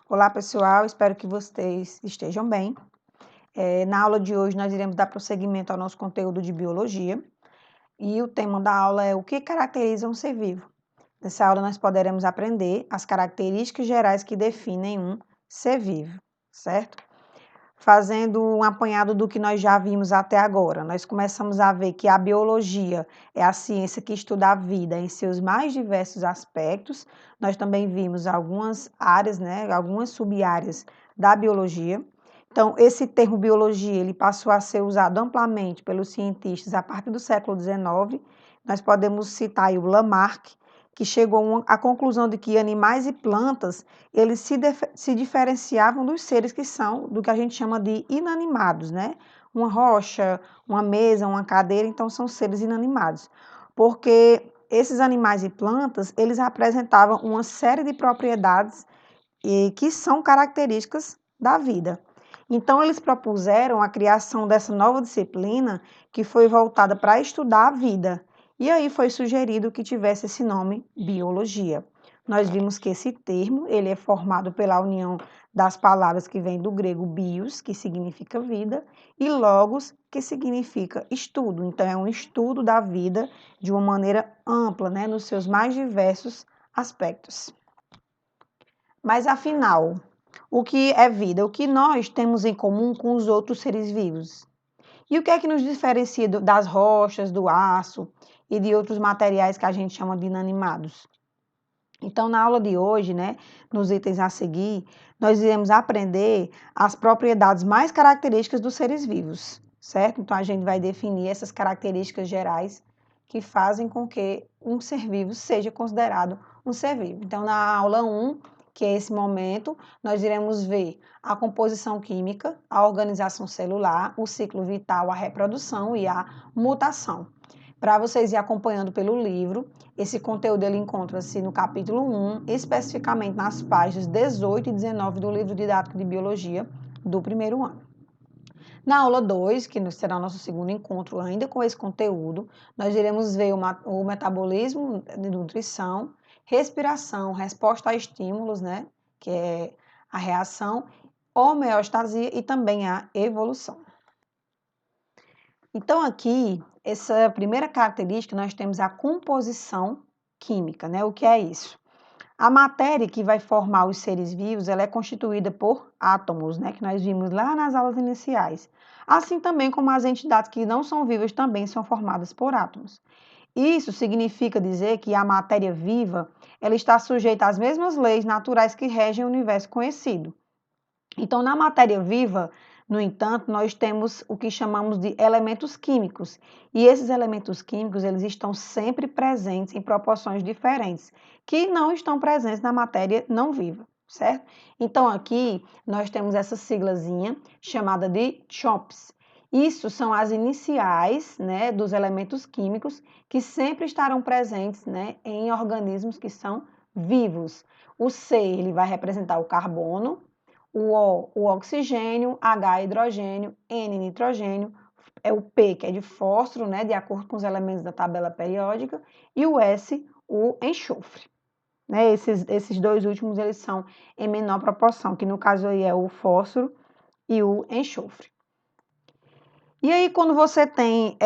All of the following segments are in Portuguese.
Olá, pessoal, espero que vocês estejam bem. Na aula de hoje, nós iremos dar prosseguimento ao nosso conteúdo de biologia e o tema da aula é o que caracteriza um ser vivo. Nessa aula, nós poderemos aprender as características gerais que definem um ser vivo, certo? Fazendo um apanhado do que nós já vimos até agora, nós começamos a ver que a biologia é a ciência que estuda a vida em seus mais diversos aspectos. Nós também vimos algumas áreas, né, algumas sub-áreas da biologia. Então, esse termo biologia, ele passou a ser usado amplamente pelos cientistas a partir do século XIX. Nós podemos citar aí o Lamarck, que chegou à conclusão de que animais e plantas eles se diferenciavam dos seres que são do que a gente chama de inanimados, né? Uma rocha, uma mesa, uma cadeira, então são seres inanimados. Porque esses animais e plantas, eles apresentavam uma série de propriedades que são características da vida. Então, eles propuseram a criação dessa nova disciplina que foi voltada para estudar a vida. E aí foi sugerido que tivesse esse nome, biologia. Nós vimos que esse termo, ele é formado pela união das palavras que vêm do grego bios, que significa vida, e logos, que significa estudo. Então, é um estudo da vida de uma maneira ampla, né, nos seus mais diversos aspectos. Mas, afinal, o que é vida? O que nós temos em comum com os outros seres vivos? E o que é que nos diferencia das rochas, do aço e de outros materiais que a gente chama de inanimados? Então, na aula de hoje, né, nos itens a seguir, nós iremos aprender as propriedades mais características dos seres vivos, certo? Então, a gente vai definir essas características gerais que fazem com que um ser vivo seja considerado um ser vivo. Então, na aula 1, que é esse momento, nós iremos ver a composição química, a organização celular, o ciclo vital, a reprodução e a mutação. Para vocês ir acompanhando pelo livro, esse conteúdo ele encontra-se no capítulo 1, especificamente nas páginas 18 e 19 do livro didático de biologia do primeiro ano. Na aula 2, que será o nosso segundo encontro ainda com esse conteúdo, nós iremos ver o metabolismo de nutrição, respiração, resposta a estímulos, né, que é a reação, homeostasia e também a evolução. Então, aqui, essa primeira característica, nós temos a composição química, né? O que é isso? A matéria que vai formar os seres vivos, ela é constituída por átomos, né? Que nós vimos lá nas aulas iniciais. Assim também como as entidades que não são vivas também são formadas por átomos. Isso significa dizer que a matéria viva, ela está sujeita às mesmas leis naturais que regem o universo conhecido. Então, na matéria viva, no entanto, nós temos o que chamamos de elementos químicos. E esses elementos químicos, eles estão sempre presentes em proporções diferentes, que não estão presentes na matéria não viva, certo? Então, aqui nós temos essa siglazinha chamada de CHOPS. Isso são as iniciais, né, dos elementos químicos que sempre estarão presentes, né, em organismos que são vivos. O C, ele vai representar o carbono, o oxigênio, H, hidrogênio, N, nitrogênio, é o P, que é de fósforo, né, de acordo com os elementos da tabela periódica, e o S, o enxofre. Né, esses dois últimos, eles são em menor proporção, que no caso aí é o fósforo e o enxofre. E aí, quando você tem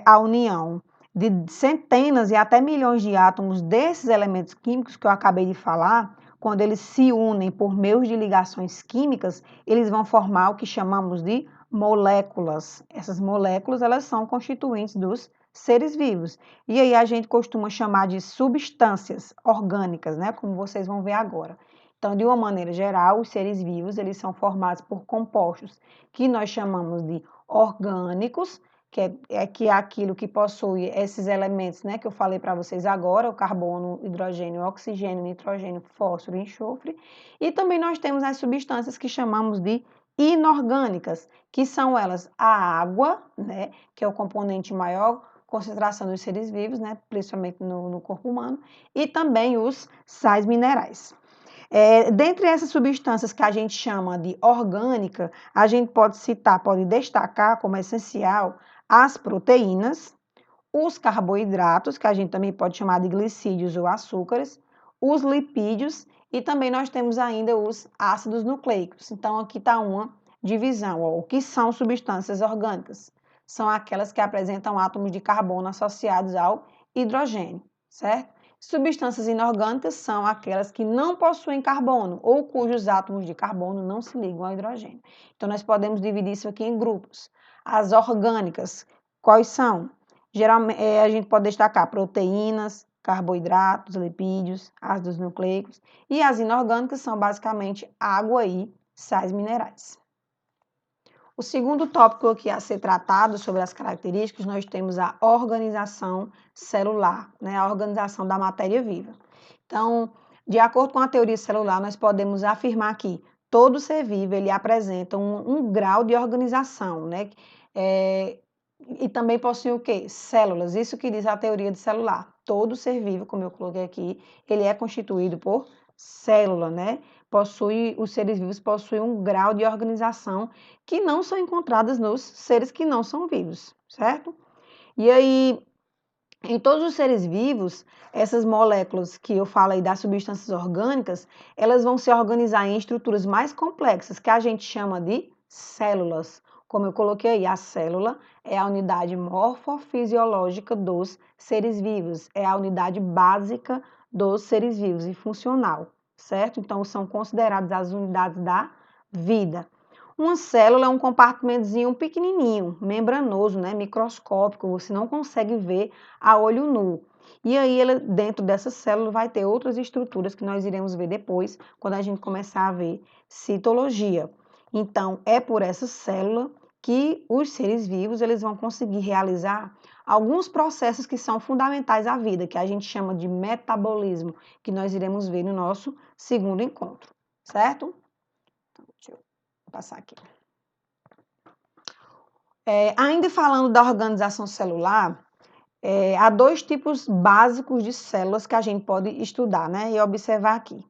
a união de centenas e até milhões de átomos desses elementos químicos que eu acabei de falar, quando eles se unem por meio de ligações químicas, eles vão formar o que chamamos de moléculas. Essas moléculas, elas são constituintes dos seres vivos. E aí a gente costuma chamar de substâncias orgânicas, né? Como vocês vão ver agora. Então, de uma maneira geral, os seres vivos, eles são formados por compostos que nós chamamos de orgânicos, que é aquilo que possui esses elementos, né, que eu falei para vocês agora, o carbono, hidrogênio, oxigênio, nitrogênio, fósforo e enxofre. E também nós temos as substâncias que chamamos de inorgânicas, que são elas a água, né, que é o componente maior concentração dos seres vivos, né, principalmente no corpo humano, e também os sais minerais. Dentre essas substâncias que a gente chama de orgânica, a gente pode citar, pode destacar como essencial as proteínas, os carboidratos, que a gente também pode chamar de glicídios ou açúcares, os lipídios E também nós temos ainda os ácidos nucleicos. Então, aqui está uma divisão. Ó. O que são substâncias orgânicas? São aquelas que apresentam átomos de carbono associados ao hidrogênio, certo? Substâncias inorgânicas são aquelas que não possuem carbono ou cujos átomos de carbono não se ligam ao hidrogênio. Então, nós podemos dividir isso aqui em grupos. As orgânicas, quais são? Geralmente, a gente pode destacar proteínas, carboidratos, lipídios, ácidos nucleicos. E as inorgânicas são basicamente água e sais minerais. O segundo tópico aqui a ser tratado sobre as características, nós temos a organização celular, né? A organização da matéria viva. Então, de acordo com a teoria celular, nós podemos afirmar que todo ser vivo ele apresenta um grau de organização, né? E também possui o quê? Células, isso que diz a teoria de celular. Todo ser vivo, como eu coloquei aqui, ele é constituído por célula, né? Os seres vivos possuem um grau de organização que não são encontradas nos seres que não são vivos, certo? E aí, em todos os seres vivos, essas moléculas que eu falo aí das substâncias orgânicas, elas vão se organizar em estruturas mais complexas, que a gente chama de células. Como eu coloquei aí, a célula é a unidade morfofisiológica dos seres vivos, é a unidade básica dos seres vivos e funcional, certo? Então, são consideradas as unidades da vida. Uma célula é um compartimentozinho pequenininho, membranoso, né, microscópico, você não consegue ver a olho nu. E aí, dentro dessa célula vai ter outras estruturas que nós iremos ver depois, quando a gente começar a ver citologia. Então, é por essa célula que os seres vivos eles vão conseguir realizar alguns processos que são fundamentais à vida, que a gente chama de metabolismo, que nós iremos ver no nosso segundo encontro, certo? Então, deixa eu passar aqui. Ainda falando da organização celular, há dois tipos básicos de células que a gente pode estudar, né, e observar aqui.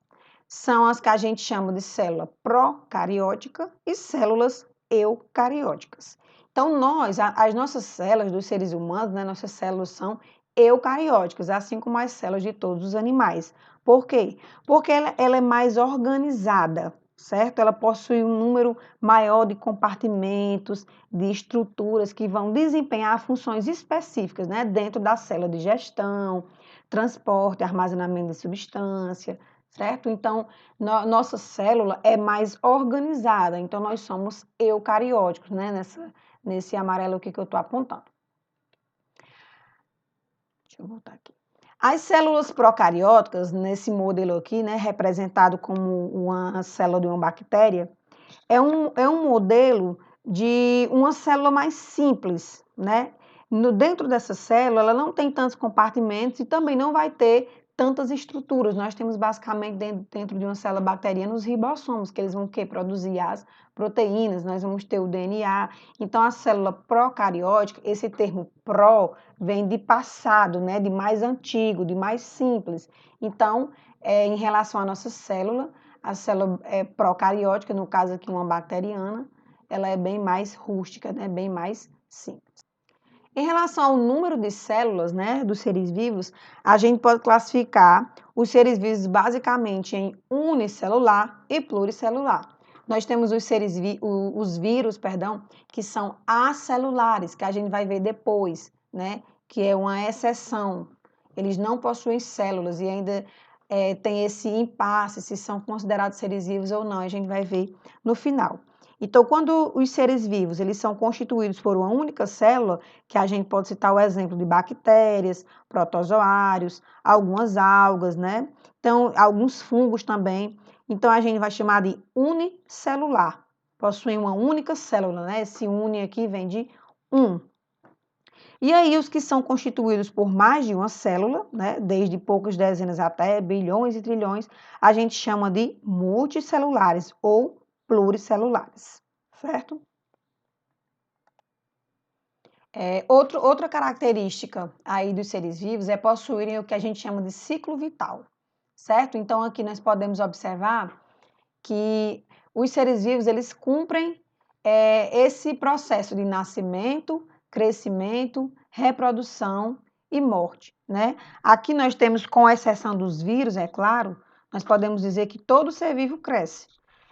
São as que a gente chama de célula procariótica e células eucarióticas. Então, as nossas células dos seres humanos, né, nossas células são eucarióticas, assim como as células de todos os animais. Por quê? Porque ela é mais organizada, certo? Ela possui um número maior de compartimentos, de estruturas que vão desempenhar funções específicas, né, dentro da célula de digestão, transporte, armazenamento de substância, certo? Então, nossa célula é mais organizada, então nós somos eucarióticos, né? Nesse amarelo aqui que eu estou apontando. Deixa eu voltar aqui. As células procarióticas, nesse modelo aqui, né, representado como uma célula de uma bactéria, é um modelo de uma célula mais simples, né? Dentro dessa célula, ela não tem tantos compartimentos e também não vai ter tantas estruturas. Nós temos basicamente dentro de uma célula bacteriana os ribossomos, que eles vão produzir as proteínas, nós vamos ter o DNA. Então, a célula procariótica, esse termo pró vem de passado, né? De mais antigo, de mais simples. Então, em relação à nossa célula, a célula procariótica, no caso aqui uma bacteriana, ela é bem mais rústica, né? Bem mais simples. Em relação ao número de células, né, dos seres vivos, a gente pode classificar os seres vivos basicamente em unicelular e pluricelular. Nós temos os vírus, que são acelulares, que a gente vai ver depois, né, que é uma exceção. Eles não possuem células e ainda tem esse impasse se são considerados seres vivos ou não, a gente vai ver no final. Então, quando os seres vivos eles são constituídos por uma única célula, que a gente pode citar o exemplo de bactérias, protozoários, algumas algas, né? Então, alguns fungos também. Então, a gente vai chamar de unicelular. Possuem uma única célula, né? Esse uni aqui vem de um. E aí, os que são constituídos por mais de uma célula, né, desde poucas dezenas até bilhões e trilhões, a gente chama de multicelulares ou pluricelulares, certo? Outra característica aí dos seres vivos é possuírem o que a gente chama de ciclo vital, certo? Então, aqui nós podemos observar que os seres vivos, eles cumprem esse processo de nascimento, crescimento, reprodução e morte, né? Aqui nós temos, com exceção dos vírus, é claro, nós podemos dizer que todo ser vivo cresce.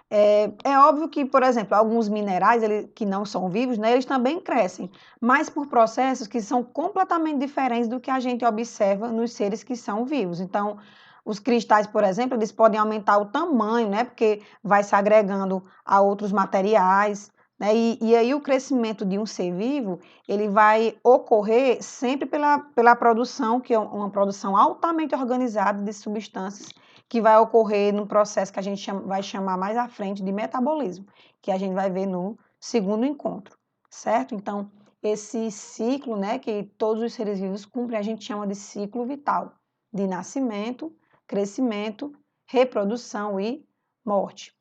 É óbvio que, por exemplo, alguns minerais que não são vivos, né, eles também crescem, mas por processos que são completamente diferentes do que a gente observa nos seres que são vivos. Então, os cristais, por exemplo, eles podem aumentar o tamanho, né, porque vai se agregando a outros materiais, né, e aí o crescimento de um ser vivo, ele vai ocorrer sempre pela produção, que é uma produção altamente organizada de substâncias que vai ocorrer no processo que a gente vai chamar mais à frente de metabolismo, que a gente vai ver no segundo encontro, certo? Então, esse ciclo, né, que todos os seres vivos cumprem, a gente chama de ciclo vital, de nascimento, crescimento, reprodução e morte.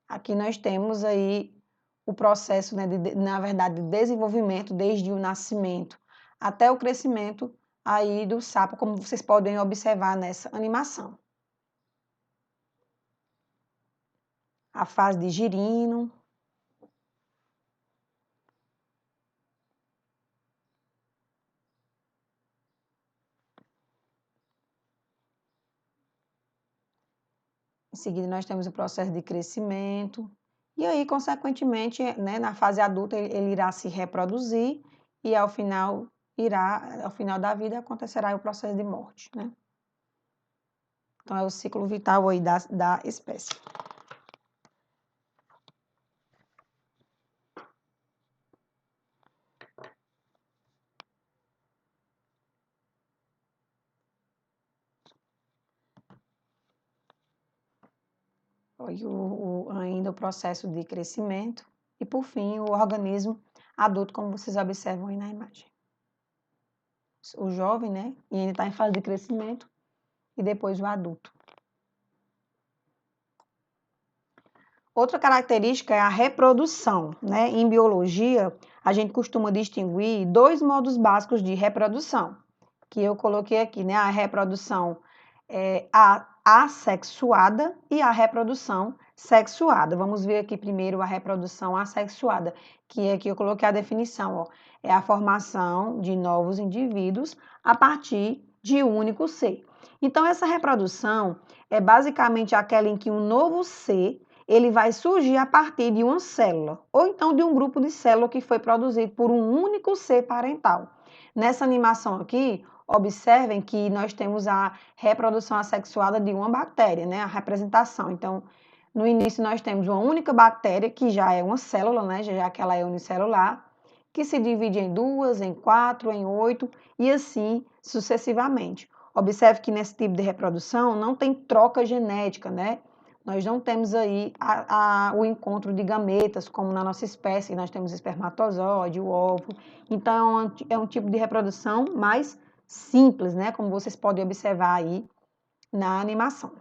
Aqui nós temos aí o processo, né, na verdade, de desenvolvimento desde o nascimento até o crescimento aí do sapo, como vocês podem observar nessa animação. A fase de girino. Em seguida, nós temos o processo de crescimento. E aí, consequentemente, né, na fase adulta, ele irá se reproduzir e ao final da vida acontecerá o processo de morte, né? Então, é o ciclo vital aí da espécie. Ainda o processo de crescimento e, por fim, o organismo adulto, como vocês observam aí na imagem. O jovem, né, e ele está em fase de crescimento, e depois o adulto. Outra característica é a reprodução, né? Em biologia, a gente costuma distinguir dois modos básicos de reprodução, que eu coloquei aqui, né? A reprodução assexuada e a reprodução sexuada. Vamos ver aqui primeiro a reprodução assexuada, que aqui eu coloquei a definição, ó, é a formação de novos indivíduos a partir de um único ser. Então, essa reprodução é basicamente aquela em que um novo ser ele vai surgir a partir de uma célula, ou então de um grupo de células que foi produzido por um único ser parental. Nessa animação aqui, observem que nós temos a reprodução assexuada de uma bactéria, né? A representação. Então, no início nós temos uma única bactéria, que já é uma célula, né? Já que ela é unicelular, que se divide em 2, em 4, em 8 e assim sucessivamente. Observe que nesse tipo de reprodução não tem troca genética, né? Nós não temos aí o encontro de gametas, como na nossa espécie, nós temos espermatozoide, o óvulo. Então, é um tipo de reprodução mais simples, né? Como vocês podem observar aí na animação.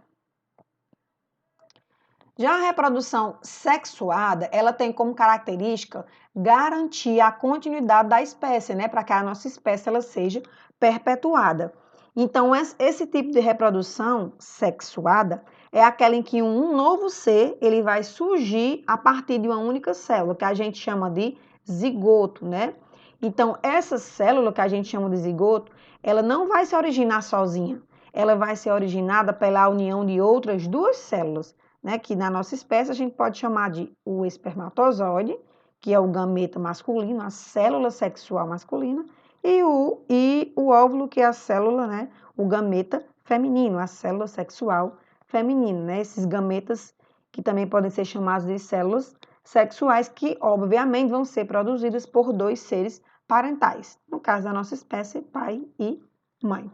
Já a reprodução sexuada, ela tem como característica garantir a continuidade da espécie, né? Para que a nossa espécie ela seja perpetuada. Então, esse tipo de reprodução sexuada é aquela em que um novo ser ele vai surgir a partir de uma única célula, que a gente chama de zigoto, né? Então, essa célula que a gente chama de zigoto, ela não vai se originar sozinha. Ela vai ser originada pela união de outras duas células, né? Que na nossa espécie a gente pode chamar de o espermatozoide, que é o gameta masculino, a célula sexual masculina, e o óvulo, que é a célula, né? O gameta feminino, a célula sexual feminina, né? Esses gametas que também podem ser chamados de células sexuais, que obviamente vão ser produzidas por dois seres parentais. No caso da nossa espécie, pai e mãe.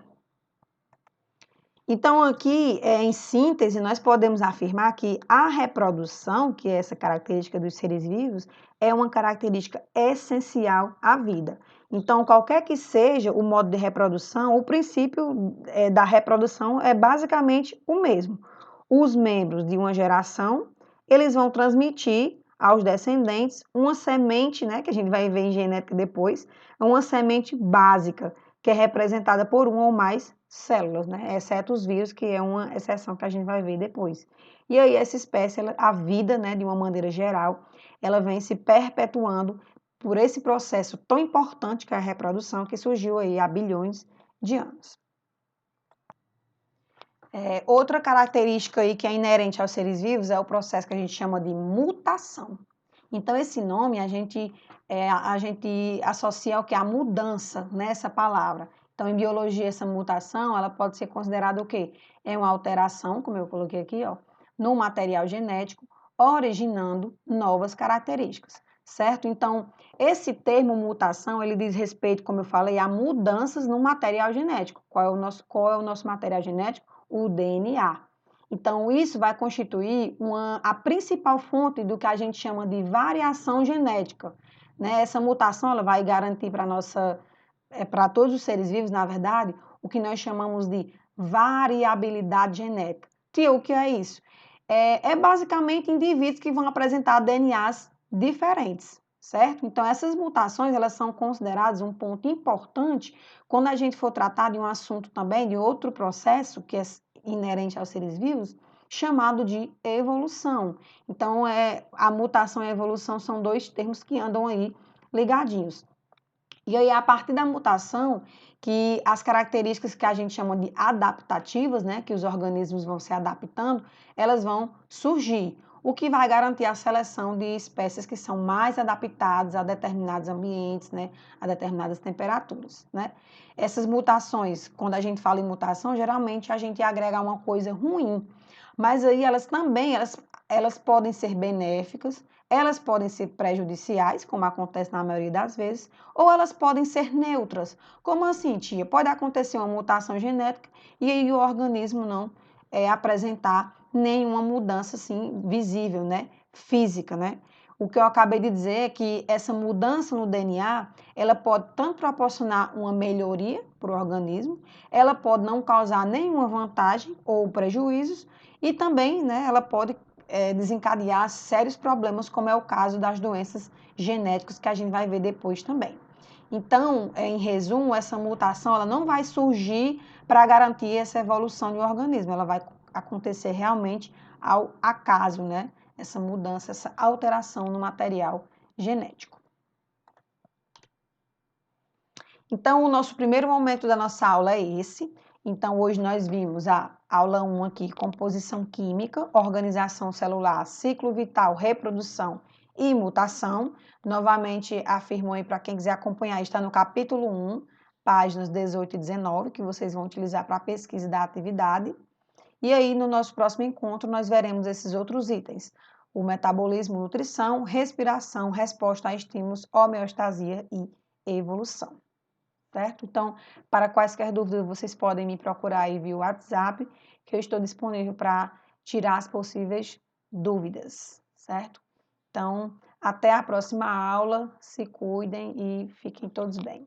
Então, aqui, em síntese, nós podemos afirmar que a reprodução, que é essa característica dos seres vivos, é uma característica essencial à vida. Então, qualquer que seja o modo de reprodução, o princípio da reprodução é basicamente o mesmo. Os membros de uma geração, eles vão transmitir aos descendentes uma semente, né, que a gente vai ver em genética depois, uma semente básica, que é representada por uma ou mais células, né? Exceto os vírus, que é uma exceção que a gente vai ver depois. E aí essa espécie, a vida, né, de uma maneira geral, ela vem se perpetuando por esse processo tão importante que é a reprodução, que surgiu aí há bilhões de anos. Outra característica aí que é inerente aos seres vivos é o processo que a gente chama de mutação. Então, esse nome a gente associa ao que? A mudança, nessa palavra. Então, em biologia, essa mutação, ela pode ser considerada o quê? É uma alteração, como eu coloquei aqui, ó, no material genético, originando novas características, certo? Então, esse termo mutação, ele diz respeito, como eu falei, a mudanças no material genético. Qual é o nosso material genético? O DNA. Então, isso vai constituir a principal fonte do que a gente chama de variação genética. Né? Essa mutação ela vai garantir para todos os seres vivos, na verdade, o que nós chamamos de variabilidade genética. Tio, o que é isso? É basicamente indivíduos que vão apresentar DNAs diferentes, certo? Então, essas mutações elas são consideradas um ponto importante quando a gente for tratar de um assunto também, de outro processo que é inerente aos seres vivos, chamado de evolução. Então, a mutação e a evolução são dois termos que andam aí ligadinhos. E aí, a partir da mutação, que as características que a gente chama de adaptativas, né, que os organismos vão se adaptando, elas vão surgir, o que vai garantir a seleção de espécies que são mais adaptadas a determinados ambientes, né, a determinadas temperaturas, né. Essas mutações, quando a gente fala em mutação, geralmente a gente agrega uma coisa ruim, mas aí elas também, elas podem ser benéficas, elas podem ser prejudiciais, como acontece na maioria das vezes, ou elas podem ser neutras. Como assim, tia? Pode acontecer uma mutação genética e aí o organismo não apresentar nenhuma mudança assim visível, né? Física, né? O que eu acabei de dizer é que essa mudança no DNA, ela pode tanto proporcionar uma melhoria para o organismo, ela pode não causar nenhuma vantagem ou prejuízos, e também, né, ela pode desencadear sérios problemas, como é o caso das doenças genéticas que a gente vai ver depois também. Então, em resumo, essa mutação ela não vai surgir para garantir essa evolução do organismo, ela vai acontecer realmente ao acaso, né? Essa mudança, essa alteração no material genético. Então, o nosso primeiro momento da nossa aula é esse. Então, hoje nós vimos a aula 1 aqui, composição química, organização celular, ciclo vital, reprodução e mutação. Novamente, afirmo aí para quem quiser acompanhar, está no capítulo 1, páginas 18 e 19, que vocês vão utilizar para a pesquisa da atividade. E aí, no nosso próximo encontro, nós veremos esses outros itens. O metabolismo, nutrição, respiração, resposta a estímulos, homeostasia e evolução. Certo? Então, para quaisquer dúvidas, vocês podem me procurar aí via WhatsApp, que eu estou disponível para tirar as possíveis dúvidas, certo? Então, até a próxima aula, se cuidem e fiquem todos bem.